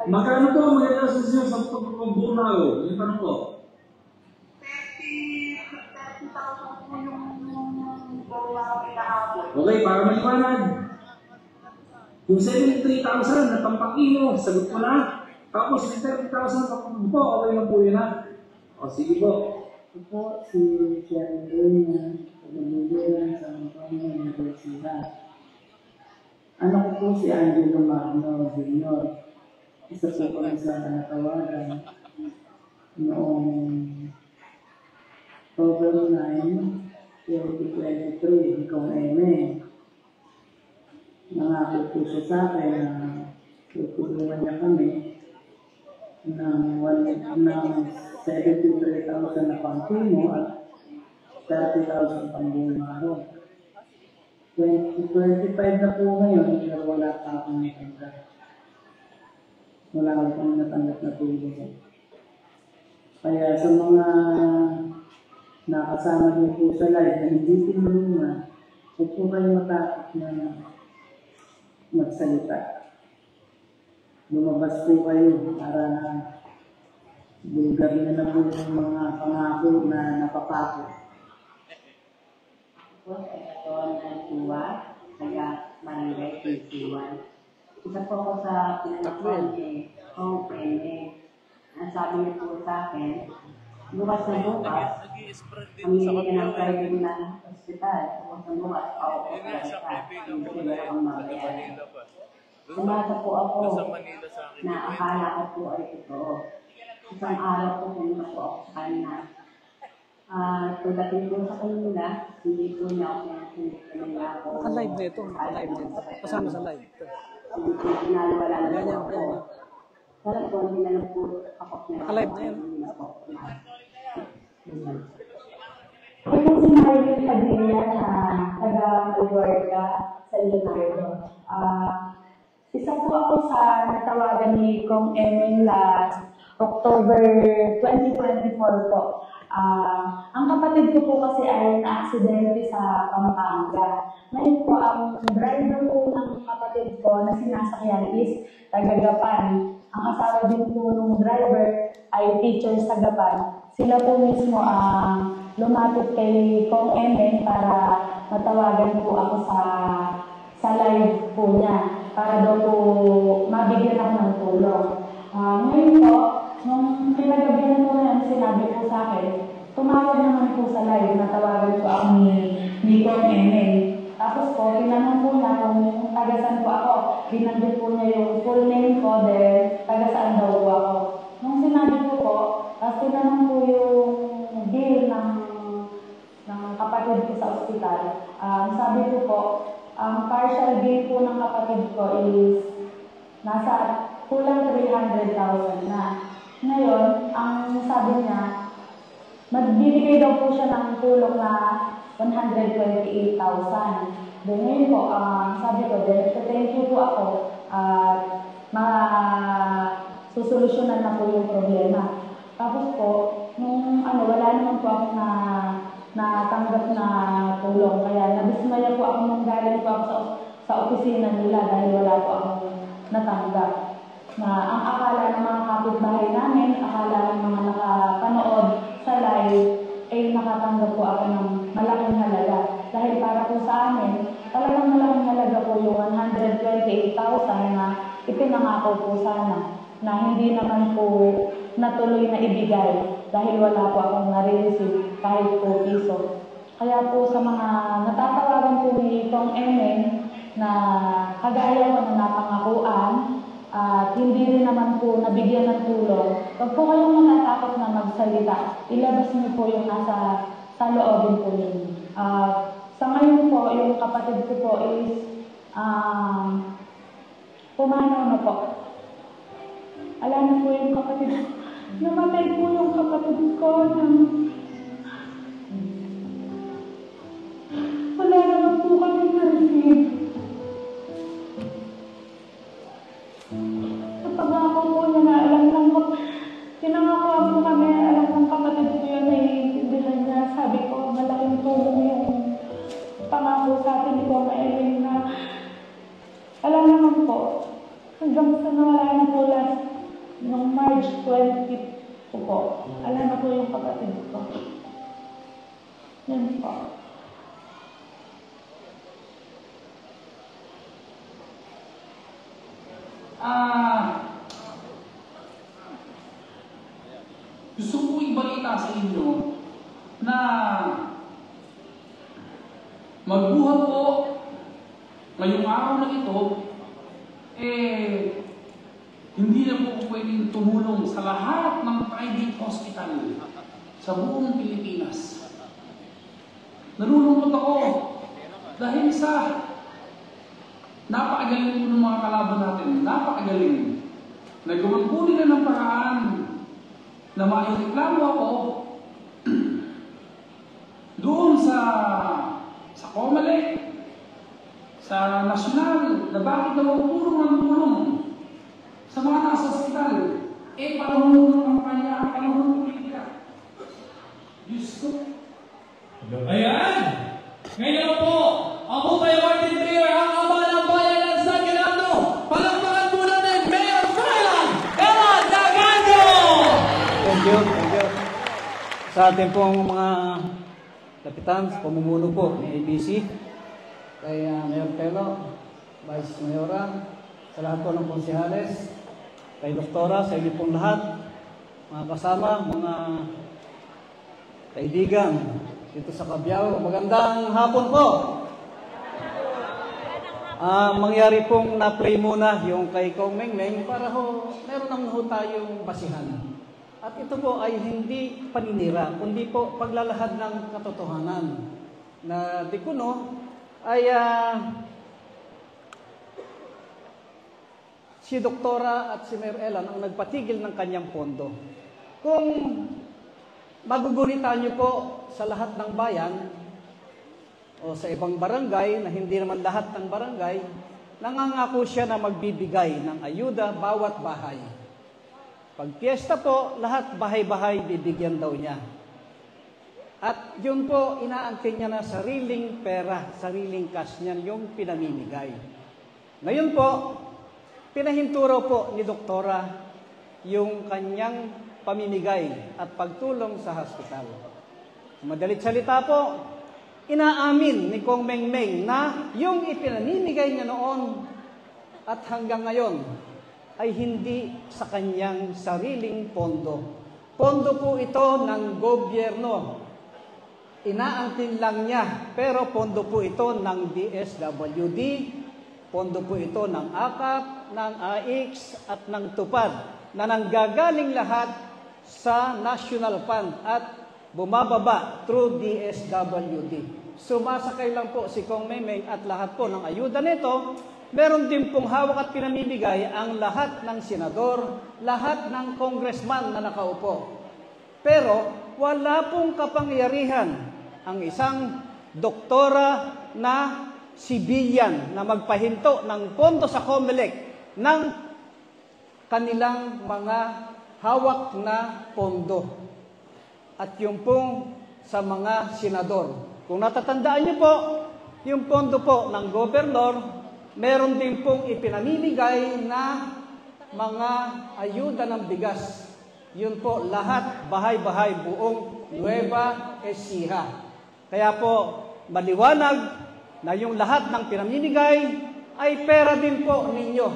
Magkano po ang magkakalas niyo sa pagbubuo na ako? Yung tanong ko. 30,000 po yung okay, para maliwanag. Yung 73,000 na pampakino, sagot ko na. Tapos yung 30,000 na pampakino, okay na po yun ha. O sige po. Ito po si Sharon na pagbubulan sa mga universidad. Ano ko po si Angelo Magno Jr. Isa po kami sa natawagan noong October 9, 2023, kung nangako po siya sa akin na tutulungan niya kami ng 73,000 na pangtimo at 30,000 pangbuong araw. 25 na po ngayon, pero wala pa akong natanggap. Wala akong natanggap na tulong. Kaya sa mga nakasama niyo po sa live na hindi tinulungan, huwag po kayo matakot na magsalita. Lumabas po kayo para bulgar na po yung mga pangako na napapako. Po, ito ang tuwa, taga Barangay Quincy-1. Isa po ako sa pinanakon ni Hong Pene. Ang sabi niyo po sa akin, bukas na bukas, pamili ng private na hospital. Bukas na bukas, ako po talaga. Hindi ko akong mamayaran. Sumasa po ako na akala ko po ay totoo. Isang araw po pumunta po ako sa kanya. Pagdating po sa kanila, hindi po niya ako pinagkanila ako. Naka-live na ito, naka-live na ito. Kasama sa live. Hindi po pinalawala na po ako. Sarap po, hindi na lang po ako pinagkanila. Naka-live na yan. Ito si Marilyn Padilla na taga-Mallorca sa Leonardo. Isa po ako sa natawagan ni Kong Emil last October 2024 po. Ang kapatid ko po kasi ay na-aksidente sa Pampanga. Ngayon po, ang driver po ng kapatid ko na sinasakyan is taga-Gapan. Ang asawa din po ng driver ay teacher sa Gapan. Sila po mismo ang lumapit kay Kong Emil para matawagan po ako sa live po niya para daw po mabigyan ako ng tulong. Ngayon po, nung pinagabihan po na sinabi po sa akin, tumawag naman po sa live, natawagan po ako ni Kong Emil. Tapos po, tinanong po na kung taga-saan po ako. Binanggit po niya yung full name ko, then taga-saan daw po ako. Nung sinabi ko po, tapos tinanong po yung bill ng kapatid ko sa ospital. Sabi ko po, ang partial bill po ng kapatid ko is nasa kulang 300,000 na. Ngayon, ang sabi niya, magbibigay daw po siya ng tulong na 128,000. Then ngayon po, sabi ko, thank you po ako at susolusyonan na po yung problema. Tapos po, nung wala naman po ako natanggap na tulong. Kaya nabismaya po ako nung galing po ako sa opisina nila dahil wala po akong natanggap. Na ang akala ng mga kapitbahay namin, akala ng mga nakapanood sa live, ay nakatanggap po ako ng malaking halaga. Dahil para po sa amin, talagang malaking halaga po yung 128,000 na ipinangako po sana na hindi naman po natuloy na ibigay dahil wala po akong nare-receive kahit po piso. Kaya po sa mga natatawagan po ni Kong Emil na kagaya ko na napangakuan, at hindi rin naman po nabigyan ng tulong, huwag po kayong natatakot na magsalita. Ilabas niyo po yung nasa loobin po ninyo. Sa ngayon po, yung kapatid ko po is pumanaw na po. Alam na po yung kapatid ko. Namatay po yung kapatid ko ng wala naman po kami na-receive. Napangako po niya na alam ng pinangako po kami, alam ng kapatid ko yun na iintindihan niya. Sabi ko, malaking tulong yung pangako sa atin ko na Ellen na alam lang po, hanggang sa nawala na po last, noong March 20 po, alam na po yung kapatid ko. Yan po. Gusto ko ibalita sa inyo na magbuhat po ngayong araw na ito, hindi na po pwedeng tumulong sa lahat ng private hospital sa buong Pilipinas. Nalulungkot ako dahil sa napakagaling po ng mga kalaban natin, napakagaling. Nagawan po nila ng paraan na maireklamo ako doon sa COMELEC, sa nasyonal, na bakit daw tulong ng tulong sa mga nasa ospital. Panahon ng kampanya, panahon ng politika. Diyos ko. Ayan! Ngayon po, ako kay Martin Trier, ang ama ng bayan ng San Fernando. Palakpakan po natin, Mayor Froilan Ella Dagano! Thank you. Sa ating pong mga kapitan, pamumuno po ni ABC, kay Mayor Pelo, Vice Mayora, sa lahat po ng konsehales, kay Doktora, sa inyo pong lahat, mga kasama, mga kaibigan dito sa Cabiao. Magandang hapon po. Mangyari pong na-play muna yung kay Kong Mengmeng para meron naman tayong basihan. At ito po ay hindi paninira, kundi po paglalahad ng katotohanan na di kuno ay si Doktora at si Mayor Ellen ang nagpatigil ng kanyang pondo. Kung magugunitan niyo po sa lahat ng bayan o sa ibang barangay na hindi naman lahat ng barangay, nangangako siya na magbibigay ng ayuda bawat bahay. Pag piyesta po, lahat bahay-bahay bibigyan daw niya. At yun po, inaangkin niya na sariling pera, sariling cash niyan yung pinamimigay. Ngayon po, pinahinturo po ni Doktora yung kanyang pamimigay at pagtulong sa hospital. Madalit salita po, inaamin ni Kong Mengmeng na yung ipinamimigay niya noon at hanggang ngayon ay hindi sa kanyang sariling pondo. Pondo po ito ng gobyerno. Inaangkin lang niya, pero pondo po ito ng DSWD, pondo po ito ng AKAP, ng AIX at ng TUPAD na nanggagaling lahat sa National Fund at bumababa through DSWD. Sumasakay lang po si Kong Mengmeng at lahat po ng ayuda nito. Meron din pong hawak at pinamimigay ang lahat ng senador, lahat ng congressman na nakaupo. Pero wala pong kapangyarihan ang isang doktora na civilian na magpahinto ng pondo sa COMELEC ng kanilang mga hawak na pondo. At yung pong sa mga senador. Kung natatandaan niyo po, yung pondo po ng gobernador, meron din pong ipinamimigay na mga ayuda ng bigas. Yun po, lahat, bahay-bahay, buong Nueva Ecija. Kaya po, maliwanag na yung lahat ng pinamimigay ay pera din po ninyo.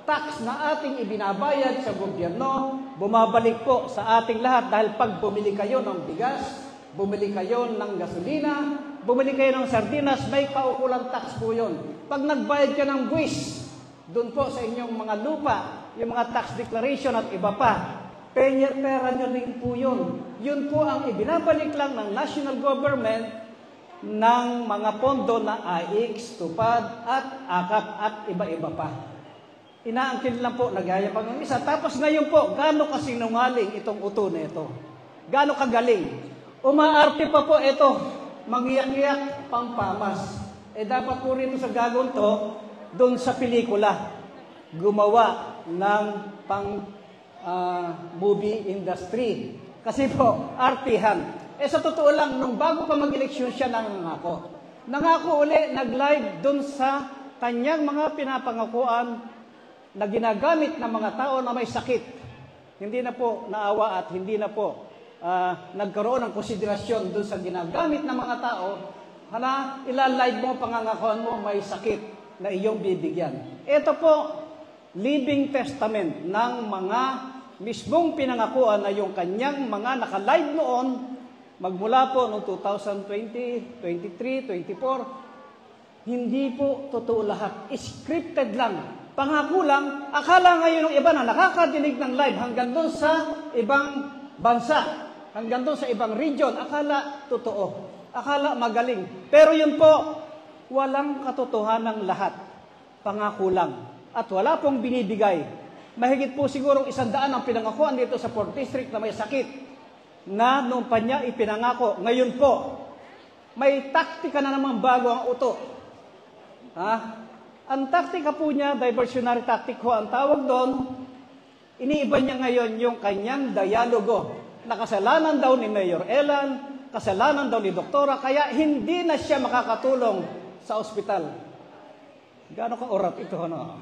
Tax na ating ibinabayad sa gobyerno, bumabalik po sa ating lahat dahil pag bumili kayo ng bigas, bumili kayo ng gasolina, bumili kayo ng sardinas, may kaukulang tax po yun. Pag nagbayad ka ng buwis, doon po sa inyong mga lupa, yung mga tax declaration at iba pa, pera nyo rin po yun. Yun po ang ibinabalik lang ng national government ng mga pondo na AIX, TUPAD at AKAP at iba-iba pa. Inaangkin lang po, nagyayapang ng isa. Tapos ngayon po, gaano kasinungaling itong uto na ito? Gaano kagaling? Umaarte pa po ito, mangiyak-iyak, pangpamas. Dapat po rin sa gagawin to, doon sa pelikula, gumawa ng movie industry. Kasi po, artihan. Sa totoo lang, nung bago pa mag-eleksyon siya nangako uli, nag-live doon sa kanyang mga pinapangakuan na ginagamit ng mga tao na may sakit. Hindi na po naawa at hindi na po nagkaroon ng konsiderasyon doon sa ginagamit ng mga tao. Hala, ilalive mo, pangangakuan mo, may sakit na iyong bibigyan. Ito po, living testament ng mga mismong pinangakuan na yung kanyang mga nakalive noon, magmula po noong 2020, 23, 24, hindi po totoo lahat. Scripted lang. Pangako lang, akala ngayon ng iba na nakakadinig ng live hanggang doon sa ibang bansa, hanggang doon sa ibang region, akala totoo, akala magaling. Pero yun po, walang katotohanan ng lahat. Pangako lang. At wala pong binibigay. Mahigit po siguro 100 ang pinangakuan dito sa 4th District na may sakit na noong pa niya ipinangako. Ngayon po, may taktika na naman bago ang uto. Ang taktika po niya, diversionary tactic ho ang tawag doon, iniiba niya ngayon yung kanyang dialogo. Nakasalanan daw ni Mayor Elan, kasalanan daw ni Doktora, kaya hindi na siya makakatulong sa ospital. Gaano ka orat ito, ano?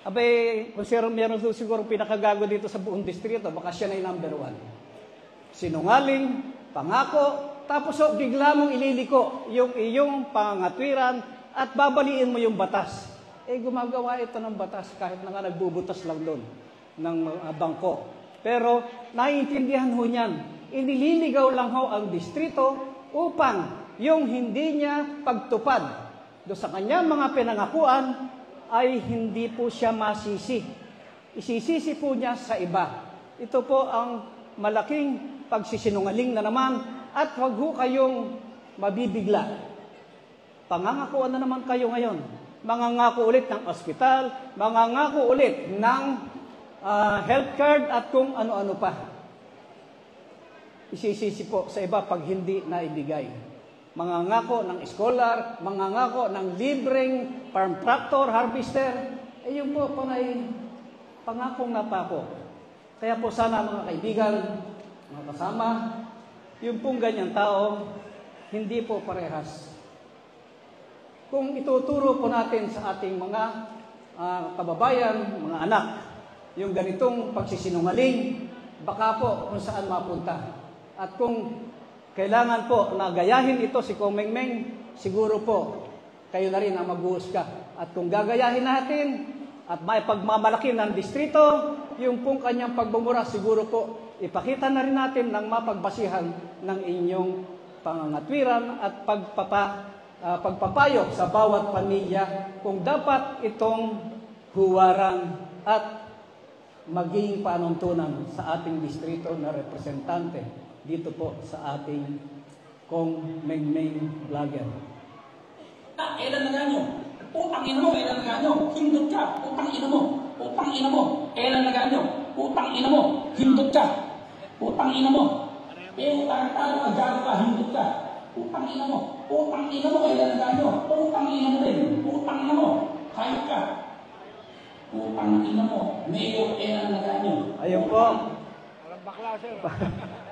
Abay, kung meron siguro pinakagago dito sa buong distrito, baka siya na yung number 1. Sinungaling, pangako, tapos bigla mong ililiko yung iyong pangatwiran at babaliin mo yung batas. Gumagawa ito ng batas kahit na nga nagbubutas lang doon ng bangko. Pero naiintindihan ho niyan, inililigaw lang ho ang distrito upang yung hindi niya pagtupad doon sa kanyang mga pinangakuan ay hindi po siya masisi. Isisisi po niya sa iba. Ito po ang malaking pagsisinungaling na naman at huwag ho kayong mabibigla. Pangangakuan na naman kayo ngayon. Mangangako ulit ng ospital, mangangako ulit ng health card at kung ano-ano pa. Isisisi po sa iba pag hindi naibigay. Mangangako ng scholar, mangangako ng libreng farm tractor, harvester. Yun po, pangakong napako. Kaya po sana mga kaibigan, mga kasama, yung pong ganyang tao, hindi po parehas. Kung ituturo po natin sa ating mga kababayan, mga anak, yung ganitong pagsisinungaling, baka po kung saan mapunta. At kung kailangan po na gayahin ito si Kong Mengmeng, siguro po kayo na rin ang maghuhusga. At kung gagayahin natin at may pagmamalaki ng distrito, yung pong kanyang pagbumura, siguro po ipakita na rin natin ng mapagbasihan ng inyong pangangatwiran at pagpapayo sa bawat pamilya kung dapat itong huwaran at maging panuntunan sa ating distrito na representante dito po sa ating Kong Mengmeng Vlogger. Elan na ganyo. Putang ina mo, elan na ganyo. Hindot ka. Putang ina mo. Putang ina mo. Elan na ganyo. Putang ina mo. Hindot ka. Putang ina mo. Putang talo, agado ka, hindot ka. Putang ina mo. Putang ina mo, elan na ganyo. Putang ina mo din. Putang ina mo. Hayop ka. Putang ina mo. Mayor elan na ganyo. Ayun po.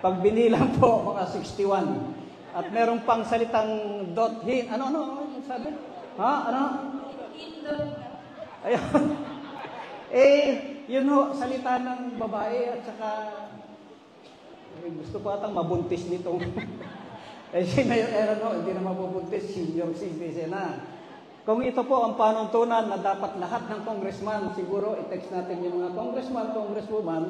Pag binilang po, mga 61. At meron pang salitang hin. Ano sabi? Ano? Ayun. Yun ho, salita ng babae at saka gusto ko atang mabuntis nitong si Mayor Elan ho, hindi na mabubuntis, senior citizen na. Kung ito po ang panuntunan na dapat lahat ng congressman, siguro i-text natin yung mga congressman, congresswoman,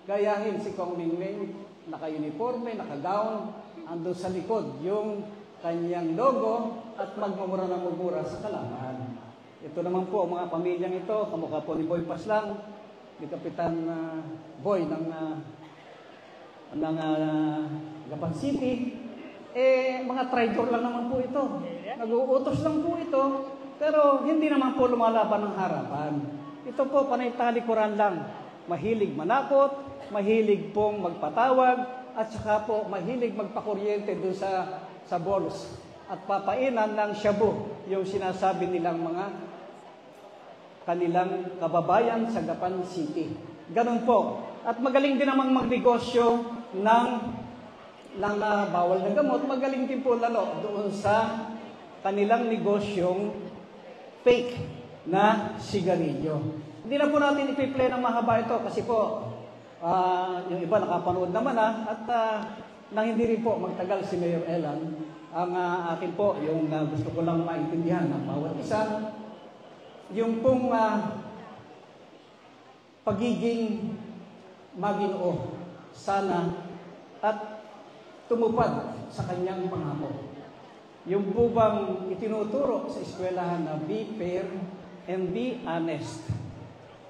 gayahin si Kong Mengmeng, naka-uniforme, naka-gown, andun sa likod yung kanyang logo at magmumura ng mumura sa kalaman. Ito naman po, mga pamilyang ito, kamukha po ni Boy Paslang, ni Kapitan Boy ng Gapan City, mga traitor lang naman po ito. Nag-uutos lang po ito, pero hindi naman po lumalaban ng harapan. Ito po, panay talikuran lang. Mahilig manakot, mahilig pong magpatawag, at saka po mahilig magpakuryente doon sa balls. At papainan ng shabu, yung sinasabi nilang mga kanilang kababayan sa Gapan City. Ganun po. At magaling din namang magnegosyo ng bawal na gamot. Magaling din po lalo doon sa kanilang negosyong fake na sigarilyo. Hindi na po natin ipi-play ng mahaba ito kasi po yung iba nakapanood naman at nang hindi rin po magtagal si Mayor Elan, ang akin po, yung gusto ko lang maintindihan ng bawat isa, yung pong pagiging Maginoo sana at tumupad sa kanyang pangako. Yung po bang itinuturo sa eskwelahan na be fair and be honest.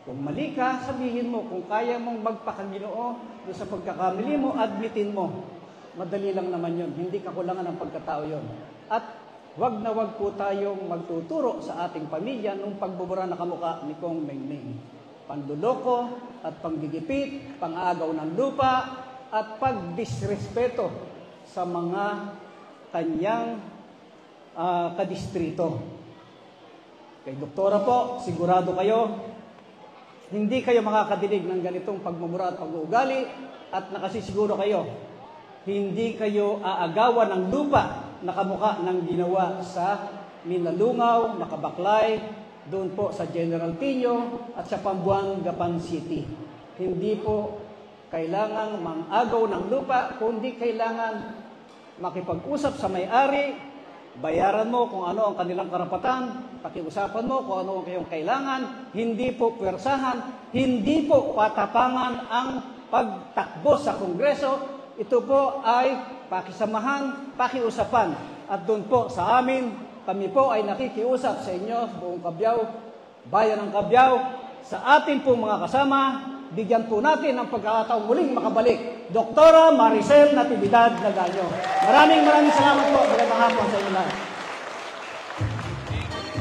Kung mali ka, sabihin mo. Kung kaya mong magpakaginoo doon sa pagkakamali mo, admitin mo. Madali lang naman yun. Hindi kakulangan ng pagkatao yun. At wag na wag po tayong magtuturo sa ating pamilya nung pagbubura na kamukha ni Kong Mengmeng. Panluloko at panggigipit, pang-agaw ng lupa, at pagdisrespeto sa mga kanyang kadistrito. Kay Doktora po, sigurado kayo, hindi kayo makakadinig ng ganitong pagmumura at pag-uugali, at nakasisiguro kayo, hindi kayo aagawan ng lupa na kamukha ng ginawa sa Minalungaw, Nakabaklay, doon po sa General Piño at sa Pambuanga, Gapan City. Hindi po kailangan mang-agaw ng lupa, kundi kailangan makipag-usap sa may-ari, bayaran mo kung ano ang kanilang karapatan, pakiusapan mo kung ano ang kayong kailangan, hindi po pwersahan, hindi po patapangan ang pagtakbo sa Kongreso. Ito po ay pakisamahan, pakiusapan. At doon po sa amin, kami po ay nakikiusap sa inyo, buong Cabiao, bayan ng Cabiao, sa ating pong mga kasama, bigyan po natin ang pagkakataong muling makabalik. Doktora Maricel Natividad Laganyo. Maraming salamat po. Magandang hapon sa inyo lahat.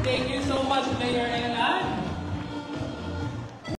Thank you so much, Mayor Elan.